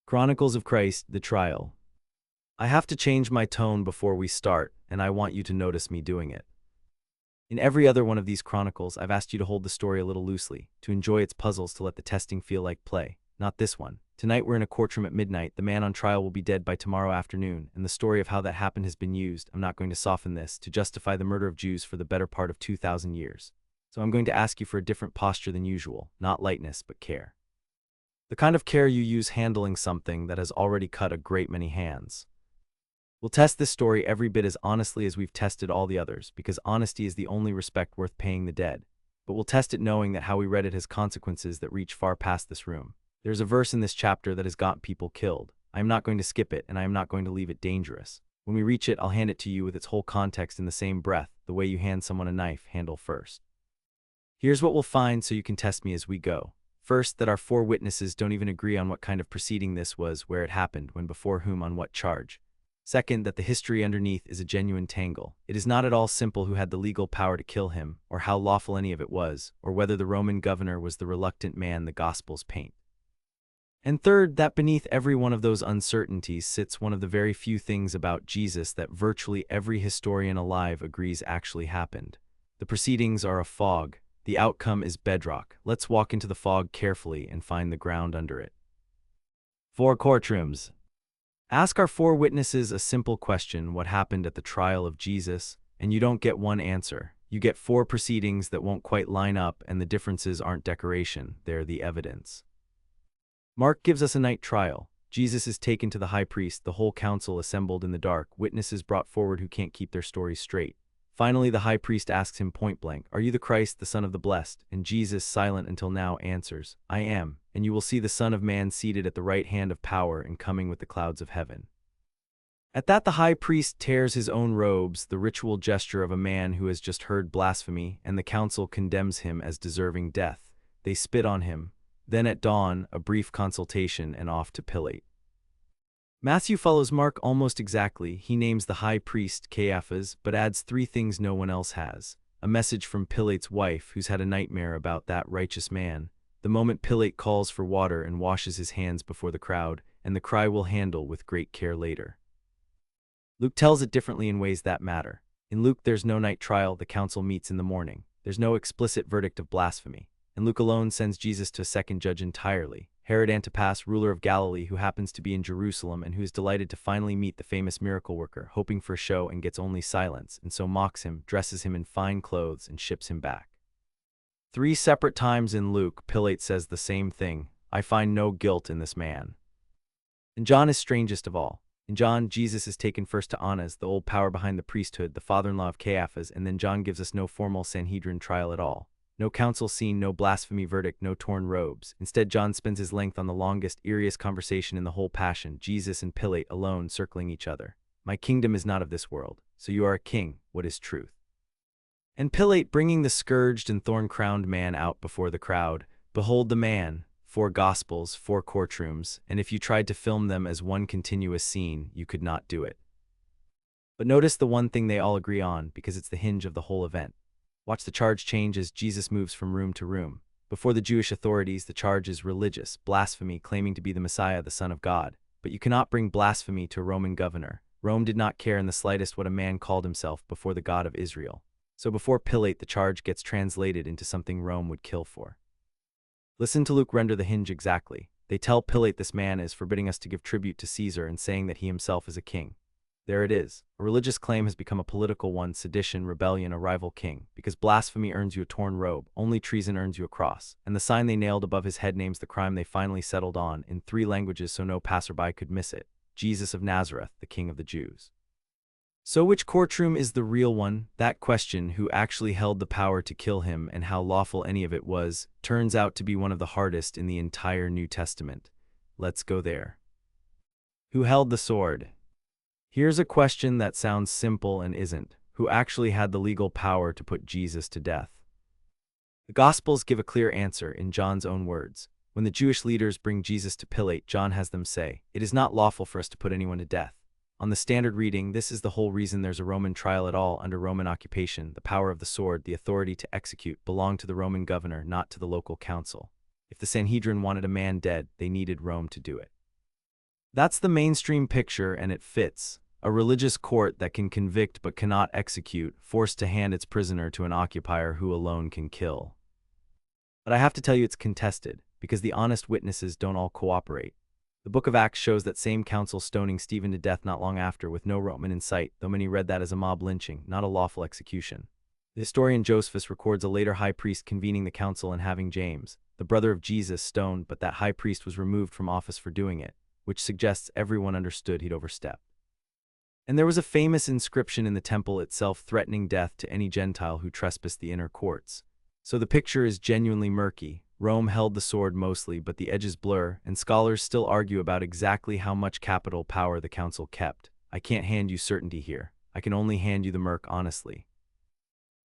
Chronicles of Christ, the trial. I have to change my tone before we start, and I want you to notice me doing it. In every other one of these chronicles, I've asked you to hold the story a little loosely, to enjoy its puzzles, to let the testing feel like play. Not this one. Tonight we're in a courtroom at midnight, the man on trial will be dead by tomorrow afternoon, and the story of how that happened has been used, I'm not going to soften this, to justify the murder of Jews for the better part of 2,000 years. So I'm going to ask you for a different posture than usual, not lightness, but care. The kind of care you use handling something that has already cut a great many hands. We'll test this story every bit as honestly as we've tested all the others, because honesty is the only respect worth paying the dead. But we'll test it knowing that how we read it has consequences that reach far past this room. There's a verse in this chapter that has got people killed. I am not going to skip it, and I am not going to leave it dangerous. When we reach it, I'll hand it to you with its whole context in the same breath, the way you hand someone a knife, handle first. Here's what we'll find so you can test me as we go. First, that our four witnesses don't even agree on what kind of proceeding this was, where it happened, when, before whom, on what charge. Second, that the history underneath is a genuine tangle. It is not at all simple who had the legal power to kill him, or how lawful any of it was, or whether the Roman governor was the reluctant man the Gospels paint. And third, that beneath every one of those uncertainties sits one of the very few things about Jesus that virtually every historian alive agrees actually happened. The proceedings are a fog. The outcome is bedrock. Let's walk into the fog carefully and find the ground under it. 4 courtrooms. Ask our 4 witnesses a simple question: what happened at the trial of Jesus? And you don't get one answer. You get 4 proceedings that won't quite line up, and the differences aren't decoration, they're the evidence. Mark gives us a night trial. Jesus is taken to the high priest, the whole council assembled in the dark, witnesses brought forward who can't keep their stories straight. Finally, the high priest asks him point blank, "Are you the Christ, the Son of the Blessed?" And Jesus, silent until now, answers, "I am, and you will see the Son of Man seated at the right hand of power and coming with the clouds of heaven." At that, the high priest tears his own robes, the ritual gesture of a man who has just heard blasphemy, and the council condemns him as deserving death. They spit on him. Then at dawn, a brief consultation, and off to Pilate. Matthew follows Mark almost exactly. He names the high priest Caiaphas, but adds 3 things no one else has. A message from Pilate's wife, who's had a nightmare about that righteous man. The moment Pilate calls for water and washes his hands before the crowd, and the cry we'll handle with great care later. Luke tells it differently in ways that matter. In Luke, there's no night trial, the council meets in the morning. There's no explicit verdict of blasphemy. And Luke alone sends Jesus to a second judge entirely, Herod Antipas, ruler of Galilee, who happens to be in Jerusalem and who is delighted to finally meet the famous miracle worker, hoping for a show and gets only silence, and so mocks him, dresses him in fine clothes, and ships him back. 3 separate times in Luke, Pilate says the same thing: "I find no guilt in this man." And John is strangest of all. In John, Jesus is taken first to Annas, the old power behind the priesthood, the father-in-law of Caiaphas, and then John gives us no formal Sanhedrin trial at all. No council scene, no blasphemy verdict, no torn robes. Instead, John spends his length on the longest, eeriest conversation in the whole Passion, Jesus and Pilate alone circling each other. "My kingdom is not of this world, so you are a king. What is truth?" And Pilate, bringing the scourged and thorn-crowned man out before the crowd. Behold the man. 4 Gospels, 4 courtrooms, and if you tried to film them as one continuous scene, you could not do it. But notice the one thing they all agree on, because it's the hinge of the whole event. Watch the charge change as Jesus moves from room to room. Before the Jewish authorities, the charge is religious, blasphemy, claiming to be the Messiah, the Son of God. But you cannot bring blasphemy to a Roman governor. Rome did not care in the slightest what a man called himself before the God of Israel. So before Pilate, the charge gets translated into something Rome would kill for. Listen to Luke render the hinge exactly. They tell Pilate this man is forbidding us to give tribute to Caesar and saying that he himself is a king. There it is. A religious claim has become a political one: sedition, rebellion, a rival king. Because blasphemy earns you a torn robe, only treason earns you a cross. And the sign they nailed above his head names the crime they finally settled on, in 3 languages so no passerby could miss it: Jesus of Nazareth, the King of the Jews. So which courtroom is the real one? That question, who actually held the power to kill him and how lawful any of it was, turns out to be one of the hardest in the entire New Testament. Let's go there. Who held the sword? Here's a question that sounds simple and isn't. Who actually had the legal power to put Jesus to death? The Gospels give a clear answer in John's own words. When the Jewish leaders bring Jesus to Pilate, John has them say, "It is not lawful for us to put anyone to death." On the standard reading, this is the whole reason there's a Roman trial at all under Roman occupation. The power of the sword, the authority to execute, belonged to the Roman governor, not to the local council. If the Sanhedrin wanted a man dead, they needed Rome to do it. That's the mainstream picture, and it fits. A religious court that can convict but cannot execute, forced to hand its prisoner to an occupier who alone can kill. But I have to tell you it's contested, because the honest witnesses don't all cooperate. The Book of Acts shows that same council stoning Stephen to death not long after, with no Roman in sight, though many read that as a mob lynching, not a lawful execution. The historian Josephus records a later high priest convening the council and having James, the brother of Jesus, stoned, but that high priest was removed from office for doing it, which suggests everyone understood he'd overstepped. And there was a famous inscription in the temple itself threatening death to any Gentile who trespassed the inner courts. So the picture is genuinely murky. Rome held the sword mostly, but the edges blur, and scholars still argue about exactly how much capital power the council kept. I can't hand you certainty here. I can only hand you the murk honestly.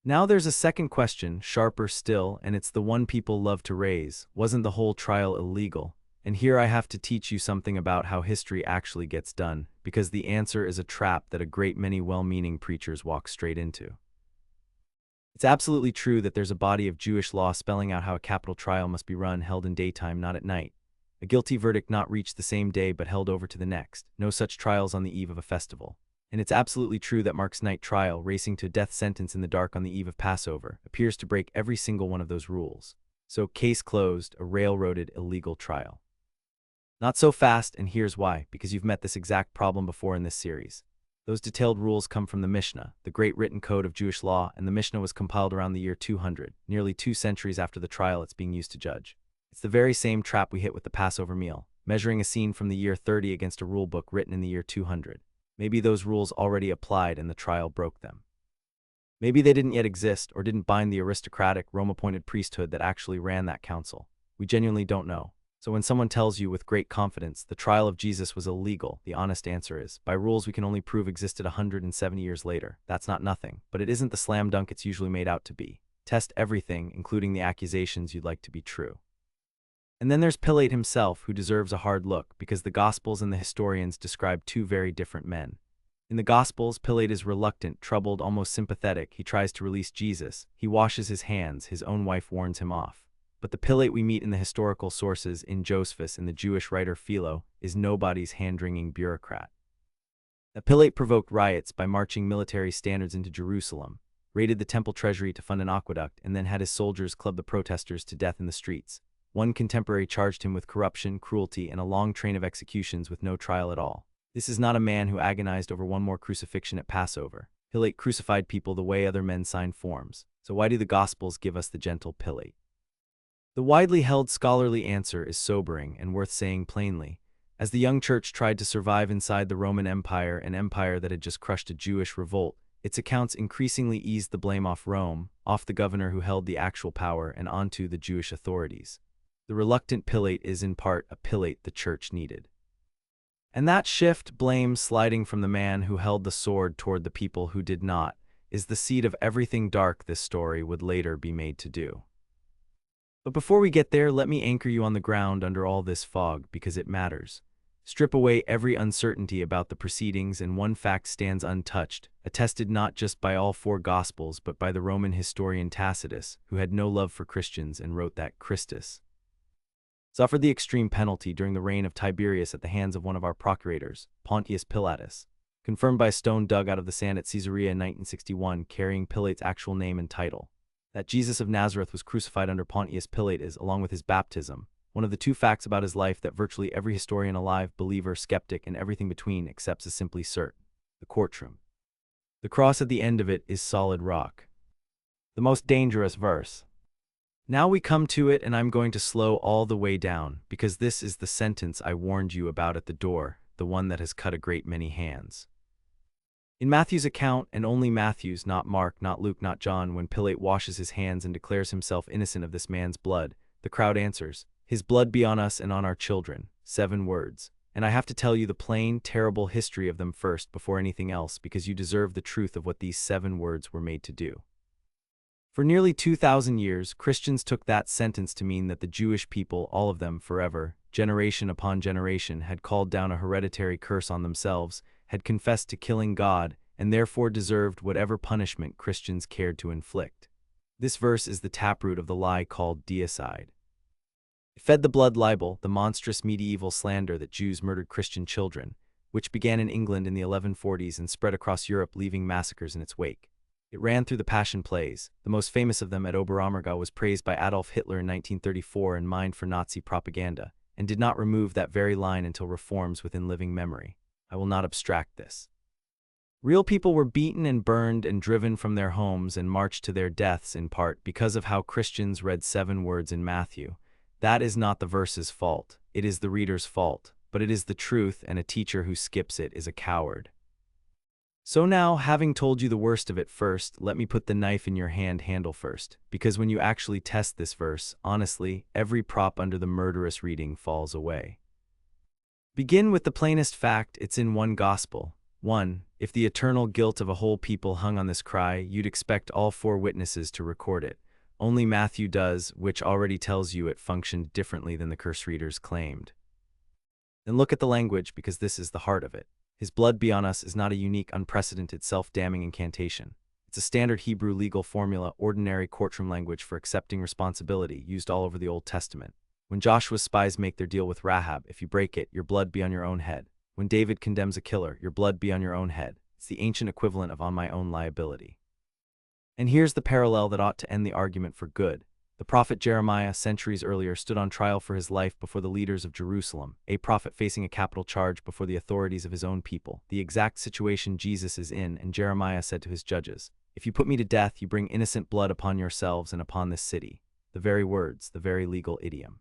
Now there's a second question, sharper still, and it's the one people love to raise. Wasn't the whole trial illegal? And here I have to teach you something about how history actually gets done, because the answer is a trap that a great many well-meaning preachers walk straight into. It's absolutely true that there's a body of Jewish law spelling out how a capital trial must be run, held in daytime, not at night. A guilty verdict not reached the same day but held over to the next. No such trials on the eve of a festival. And it's absolutely true that Mark's night trial, racing to a death sentence in the dark on the eve of Passover, appears to break every single one of those rules. So, case closed, a railroaded, illegal trial. Not so fast, and here's why, because you've met this exact problem before in this series. Those detailed rules come from the Mishnah, the great written code of Jewish law, and the Mishnah was compiled around the year 200, nearly 2 centuries after the trial it's being used to judge. It's the very same trap we hit with the Passover meal, measuring a scene from the year 30 against a rule book written in the year 200. Maybe those rules already applied and the trial broke them. Maybe they didn't yet exist or didn't bind the aristocratic, Rome-appointed priesthood that actually ran that council. We genuinely don't know. So when someone tells you with great confidence the trial of Jesus was illegal, the honest answer is, by rules we can only prove existed 170 years later. That's not nothing, but it isn't the slam dunk it's usually made out to be. Test everything, including the accusations you'd like to be true. And then there's Pilate himself, who deserves a hard look, because the Gospels and the historians describe 2 very different men. In the Gospels, Pilate is reluctant, troubled, almost sympathetic. He tries to release Jesus. He washes his hands. His own wife warns him off. But the Pilate we meet in the historical sources, in Josephus and the Jewish writer Philo, is nobody's hand-wringing bureaucrat. That Pilate provoked riots by marching military standards into Jerusalem, raided the temple treasury to fund an aqueduct, and then had his soldiers club the protesters to death in the streets. One contemporary charged him with corruption, cruelty, and a long train of executions with no trial at all. This is not a man who agonized over one more crucifixion at Passover. Pilate crucified people the way other men signed forms. So why do the Gospels give us the gentle Pilate? The widely held scholarly answer is sobering and worth saying plainly. As the young church tried to survive inside the Roman Empire, an empire that had just crushed a Jewish revolt, its accounts increasingly eased the blame off Rome, off the governor who held the actual power, and onto the Jewish authorities. The reluctant Pilate is in part a Pilate the church needed. And that shift, blame sliding from the man who held the sword toward the people who did not, is the seed of everything dark this story would later be made to do. But before we get there, let me anchor you on the ground under all this fog, because it matters. Strip away every uncertainty about the proceedings, and one fact stands untouched, attested not just by all 4 Gospels but by the Roman historian Tacitus, who had no love for Christians and wrote that Christus suffered the extreme penalty during the reign of Tiberius at the hands of one of our procurators, Pontius Pilatus, confirmed by a stone dug out of the sand at Caesarea in 1961, carrying Pilate's actual name and title. That Jesus of Nazareth was crucified under Pontius Pilate is, along with his baptism, one of the 2 facts about his life that virtually every historian alive, believer, skeptic, and everything between accepts as simply certain: the courtroom. The cross at the end of it is solid rock. The most dangerous verse. Now we come to it, and I'm going to slow all the way down, because this is the sentence I warned you about at the door, the one that has cut a great many hands. In Matthew's account, and only Matthew's, not Mark, not Luke, not John, when Pilate washes his hands and declares himself innocent of this man's blood, the crowd answers, "His blood be on us and on our children." 7 words. And I have to tell you the plain, terrible history of them first before anything else, because you deserve the truth of what these 7 words were made to do. For nearly 2,000 years, Christians took that sentence to mean that the Jewish people, all of them, forever, generation upon generation, had called down a hereditary curse on themselves, had confessed to killing God, and therefore deserved whatever punishment Christians cared to inflict. This verse is the taproot of the lie called deicide. It fed the blood libel, the monstrous medieval slander that Jews murdered Christian children, which began in England in the 1140s and spread across Europe, leaving massacres in its wake. It ran through the Passion plays. The most famous of them, at Oberammergau, was praised by Adolf Hitler in 1934 and mined for Nazi propaganda, and did not remove that very line until reforms within living memory. I will not abstract this. Real people were beaten and burned and driven from their homes and marched to their deaths in part because of how Christians read 7 words in Matthew. That is not the verse's fault. It is the reader's fault, but it is the truth, and a teacher who skips it is a coward. So now, having told you the worst of it first, let me put the knife in your handle first, because when you actually test this verse, honestly, every prop under the murderous reading falls away. Begin with the plainest fact: it's in one gospel. 1. If the eternal guilt of a whole people hung on this cry, you'd expect all 4 witnesses to record it. Only Matthew does, which already tells you it functioned differently than the curse readers claimed. Then look at the language, because this is the heart of it. His blood be on us is not a unique, unprecedented, self-damning incantation. It's a standard Hebrew legal formula, ordinary courtroom language for accepting responsibility, used all over the Old Testament. When Joshua's spies make their deal with Rahab, if you break it, your blood be on your own head. When David condemns a killer, your blood be on your own head. It's the ancient equivalent of on my own liability. And here's the parallel that ought to end the argument for good. The prophet Jeremiah, centuries earlier, stood on trial for his life before the leaders of Jerusalem, a prophet facing a capital charge before the authorities of his own people, the exact situation Jesus is in, and Jeremiah said to his judges, "If you put me to death, you bring innocent blood upon yourselves and upon this city." The very words, the very legal idiom.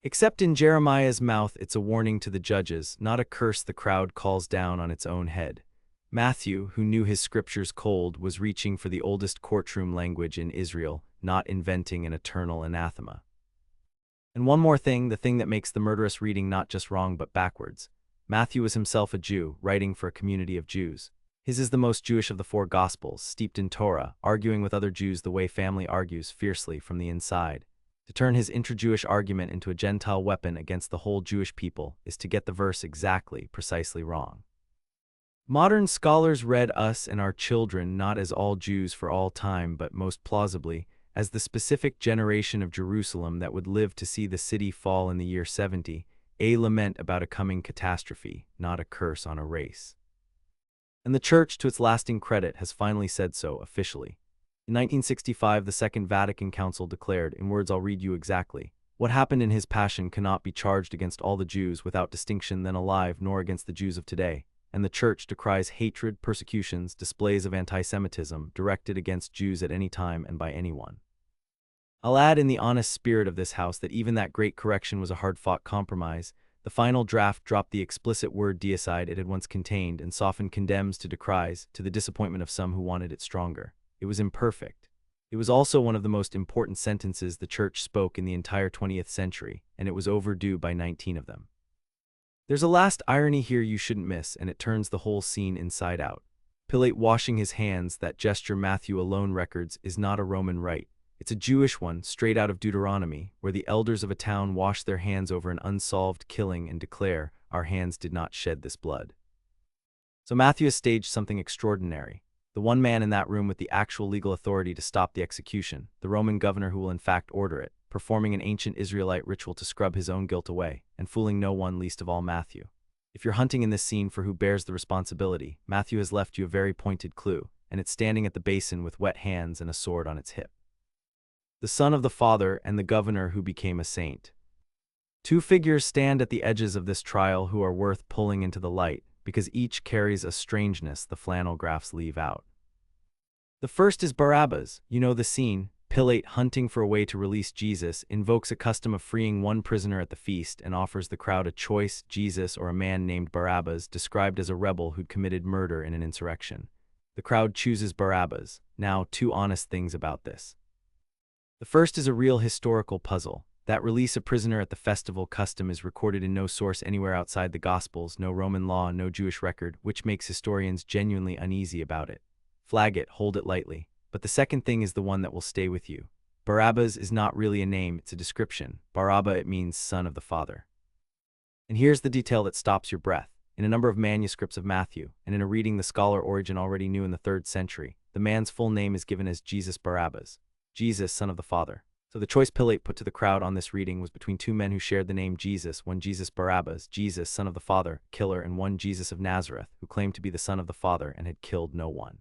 Except in Jeremiah's mouth, it's a warning to the judges, not a curse the crowd calls down on its own head. Matthew, who knew his scriptures cold, was reaching for the oldest courtroom language in Israel, not inventing an eternal anathema. And one more thing, the thing that makes the murderous reading not just wrong but backwards. Matthew was himself a Jew, writing for a community of Jews. His is the most Jewish of the 4 Gospels, steeped in Torah, arguing with other Jews the way family argues, fiercely from the inside. To turn his intra-Jewish argument into a Gentile weapon against the whole Jewish people is to get the verse exactly, precisely wrong. Modern scholars read us and our children not as all Jews for all time, but most plausibly as the specific generation of Jerusalem that would live to see the city fall in the year 70, a lament about a coming catastrophe, not a curse on a race. And the Church, to its lasting credit, has finally said so officially. In 1965, the Second Vatican Council declared, in words I'll read you exactly, "What happened in his passion cannot be charged against all the Jews without distinction then alive, nor against the Jews of today." And the Church decries hatred, persecutions, displays of anti-Semitism directed against Jews at any time and by anyone. I'll add, in the honest spirit of this house, that even that great correction was a hard-fought compromise. The final draft dropped the explicit word deicide it had once contained and softened condemns to decries, to the disappointment of some who wanted it stronger. It was imperfect. It was also one of the most important sentences the Church spoke in the entire 20th century, and it was overdue by 19 of them. There's a last irony here you shouldn't miss, and it turns the whole scene inside out. Pilate washing his hands, that gesture Matthew alone records, is not a Roman rite. It's a Jewish one, straight out of Deuteronomy, where the elders of a town wash their hands over an unsolved killing and declare, "Our hands did not shed this blood." So Matthew has staged something extraordinary. The one man in that room with the actual legal authority to stop the execution, the Roman governor who will in fact order it, performing an ancient Israelite ritual to scrub his own guilt away, and fooling no one, least of all Matthew. If you're hunting in this scene for who bears the responsibility, Matthew has left you a very pointed clue, and it's standing at the basin with wet hands and a sword on its hip. The Son of the Father and the governor who became a saint. 2 figures stand at the edges of this trial who are worth pulling into the light, because each carries a strangeness the flannel graphs leave out. The first is Barabbas. You know the scene. Pilate, hunting for a way to release Jesus, invokes a custom of freeing one prisoner at the feast and offers the crowd a choice: Jesus or a man named Barabbas, described as a rebel who'd committed murder in an insurrection. The crowd chooses Barabbas. Now, 2 honest things about this. The first is a real historical puzzle. That release a prisoner at the festival custom is recorded in no source anywhere outside the Gospels, no Roman law, no Jewish record, which makes historians genuinely uneasy about it. Flag it, hold it lightly. But the second thing is the one that will stay with you. Barabbas is not really a name, it's a description. Barabba, it means son of the Father. And here's the detail that stops your breath. In a number of manuscripts of Matthew, and in a reading the scholar Origen already knew in the 3rd century, the man's full name is given as Jesus Barabbas. Jesus, son of the Father. So the choice Pilate put to the crowd on this reading was between two men who shared the name Jesus, one Jesus Barabbas, Jesus, son of the Father, killer, and one Jesus of Nazareth, who claimed to be the son of the Father and had killed no one.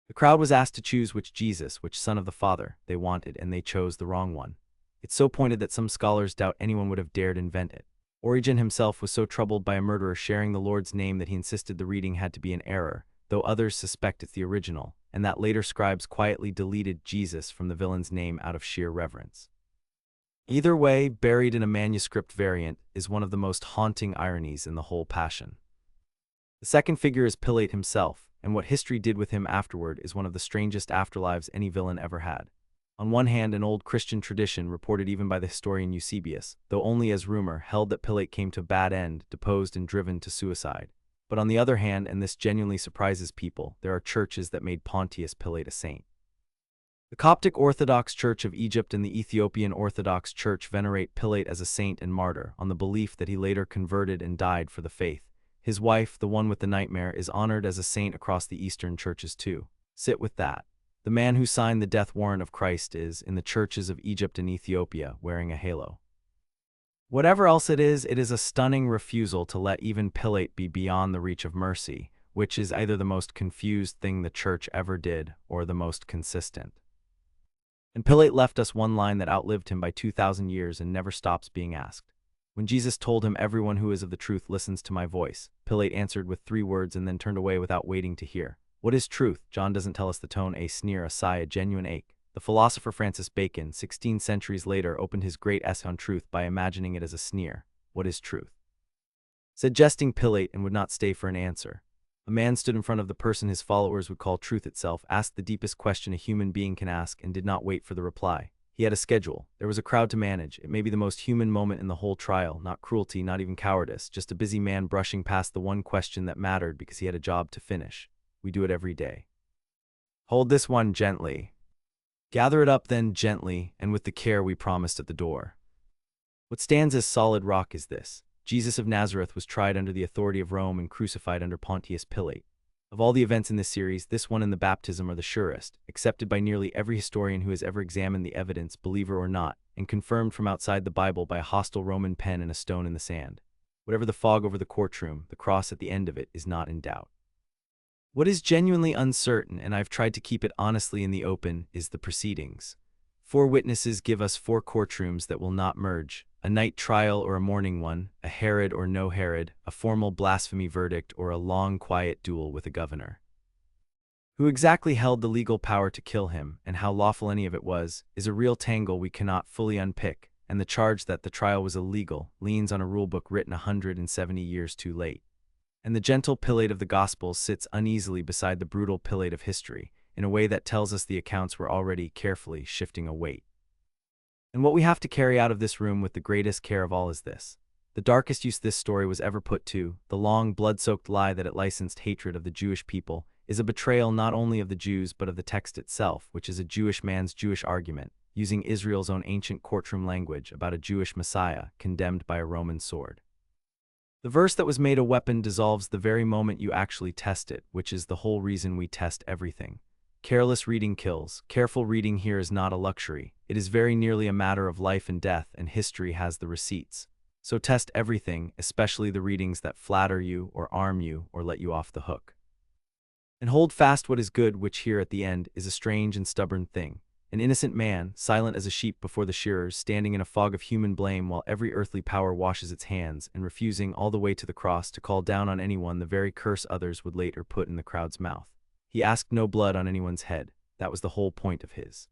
The crowd was asked to choose which Jesus, which son of the Father, they wanted, and they chose the wrong one. It's so pointed that some scholars doubt anyone would have dared invent it. Origen himself was so troubled by a murderer sharing the Lord's name that he insisted the reading had to be an error, though others suspect it's the original, and that later scribes quietly deleted Jesus from the villain's name out of sheer reverence. Either way, buried in a manuscript variant is one of the most haunting ironies in the whole Passion. The second figure is Pilate himself, and what history did with him afterward is one of the strangest afterlives any villain ever had. On one hand, an old Christian tradition, reported even by the historian Eusebius, though only as rumor, held that Pilate came to a bad end, deposed and driven to suicide. But on the other hand, and this genuinely surprises people, there are churches that made Pontius Pilate a saint. The Coptic Orthodox Church of Egypt and the Ethiopian Orthodox Church venerate Pilate as a saint and martyr, on the belief that he later converted and died for the faith. His wife, the one with the nightmare, is honored as a saint across the Eastern churches too. Sit with that. The man who signed the death warrant of Christ is, in the churches of Egypt and Ethiopia, wearing a halo. Whatever else it is a stunning refusal to let even Pilate be beyond the reach of mercy, which is either the most confused thing the church ever did or the most consistent. And Pilate left us one line that outlived him by 2,000 years and never stops being asked. When Jesus told him, "Everyone who is of the truth listens to my voice," Pilate answered with 3 words and then turned away without waiting to hear. What is truth? John doesn't tell us the tone, a sneer, a sigh, a genuine ache. The philosopher Francis Bacon, 16 centuries later, opened his great essay on truth by imagining it as a sneer. What is truth? Said jesting Pilate, and would not stay for an answer. A man stood in front of the person his followers would call truth itself, asked the deepest question a human being can ask, and did not wait for the reply. He had a schedule. There was a crowd to manage. It may be the most human moment in the whole trial, not cruelty, not even cowardice, just a busy man brushing past the one question that mattered because he had a job to finish. We do it every day. Hold this one gently. Gather it up then gently, and with the care we promised at the door. What stands as solid rock is this. Jesus of Nazareth was tried under the authority of Rome and crucified under Pontius Pilate. Of all the events in this series, this one and the baptism are the surest, accepted by nearly every historian who has ever examined the evidence, believer or not, and confirmed from outside the Bible by a hostile Roman pen and a stone in the sand. Whatever the fog over the courtroom, the cross at the end of it is not in doubt. What is genuinely uncertain, and I've tried to keep it honestly in the open, is the proceedings. 4 witnesses give us 4 courtrooms that will not merge, a night trial or a morning one, a Herod or no Herod, a formal blasphemy verdict or a long quiet duel with a governor. Who exactly held the legal power to kill him, and how lawful any of it was, is a real tangle we cannot fully unpick, and the charge that the trial was illegal leans on a rulebook written 170 years too late. And the gentle Pilate of the Gospels sits uneasily beside the brutal Pilate of history, in a way that tells us the accounts were already carefully shifting a weight. And what we have to carry out of this room with the greatest care of all is this. The darkest use this story was ever put to, the long, blood-soaked lie that it licensed hatred of the Jewish people, is a betrayal not only of the Jews but of the text itself, which is a Jewish man's Jewish argument, using Israel's own ancient courtroom language about a Jewish Messiah condemned by a Roman sword. The verse that was made a weapon dissolves the very moment you actually test it, which is the whole reason we test everything. Careless reading kills. Careful reading here is not a luxury. It is very nearly a matter of life and death, and history has the receipts. So test everything, especially the readings that flatter you or arm you or let you off the hook. And hold fast what is good, which here at the end is a strange and stubborn thing. An innocent man, silent as a sheep before the shearers, standing in a fog of human blame while every earthly power washes its hands, and refusing all the way to the cross to call down on anyone the very curse others would later put in the crowd's mouth. He asked no blood on anyone's head. That was the whole point of his.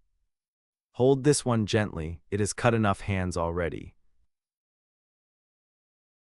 Hold this one gently. It has cut enough hands already.